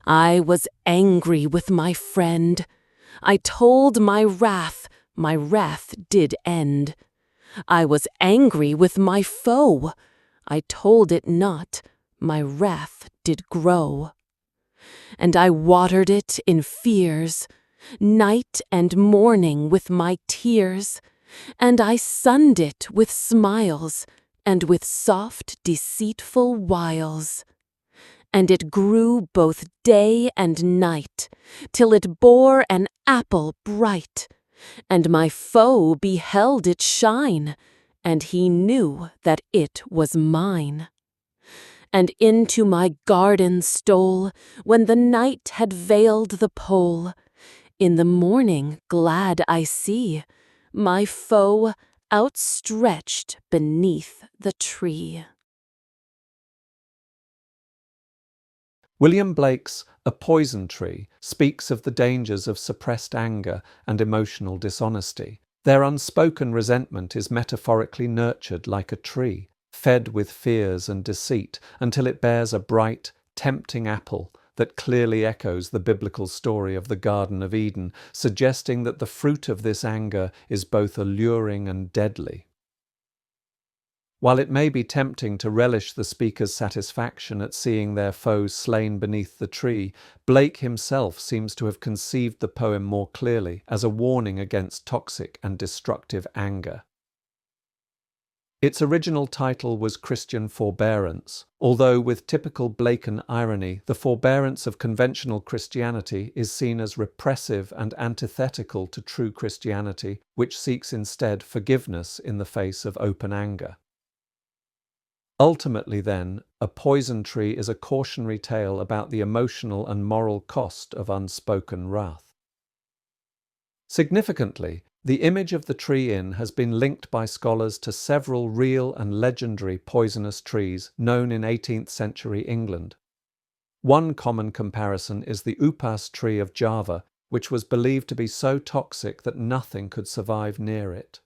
I was angry with my friend. I told my wrath did end. I was angry with my foe. I told it not, my wrath did grow. And I watered it in fears, night and morning with my tears, and I sunned it with smiles, and with soft, deceitful wiles. And it grew both day and night, till it bore an apple bright, and my foe beheld it shine, and he knew that it was mine. And into my garden stole, when the night had veiled the pole. In the morning glad I see my foe outstretched beneath the tree. William Blake's A Poison Tree speaks of the dangers of suppressed anger and emotional dishonesty. Their unspoken resentment is metaphorically nurtured like a tree, fed with fears and deceit until it bears a bright, tempting apple that clearly echoes the biblical story of the Garden of Eden, suggesting that the fruit of this anger is both alluring and deadly. While it may be tempting to relish the speaker's satisfaction at seeing their foes slain beneath the tree, Blake himself seems to have conceived the poem more clearly as a warning against toxic and destructive anger. Its original title was Christian Forbearance, although with typical Blakean irony, the forbearance of conventional Christianity is seen as repressive and antithetical to true Christianity, which seeks instead forgiveness in the face of open anger. Ultimately, then, A Poison Tree is a cautionary tale about the emotional and moral cost of unspoken wrath. Significantly, the image of the tree inn has been linked by scholars to several real and legendary poisonous trees known in 18th century England. One common comparison is the Upas tree of Java, which was believed to be so toxic that nothing could survive near it.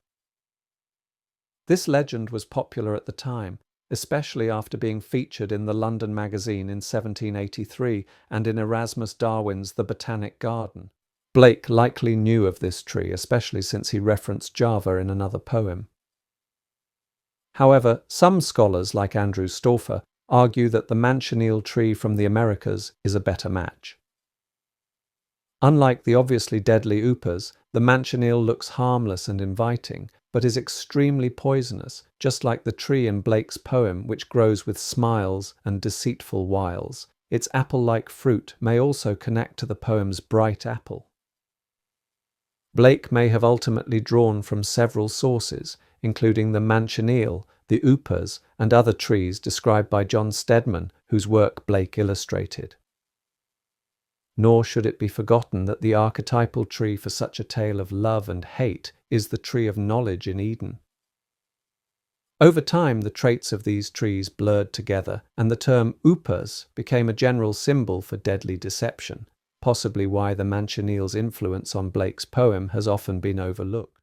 This legend was popular at the time, especially after being featured in the London Magazine in 1783 and in Erasmus Darwin's The Botanic Garden. Blake likely knew of this tree, especially since he referenced Java in another poem. However, some scholars, like Andrew Stauffer, argue that the Manchineel tree from the Americas is a better match. Unlike the obviously deadly Upas, the Manchineel looks harmless and inviting, but is extremely poisonous, just like the tree in Blake's poem, which grows with smiles and deceitful wiles. Its apple-like fruit may also connect to the poem's bright apple. Blake may have ultimately drawn from several sources, including the Manchineel, the Upas, and other trees described by John Stedman, whose work Blake illustrated. Nor should it be forgotten that the archetypal tree for such a tale of love and hate is the tree of knowledge in Eden. Over time, the traits of these trees blurred together, and the term Upas became a general symbol for deadly deception, possibly why the Manchineel's influence on Blake's poem has often been overlooked.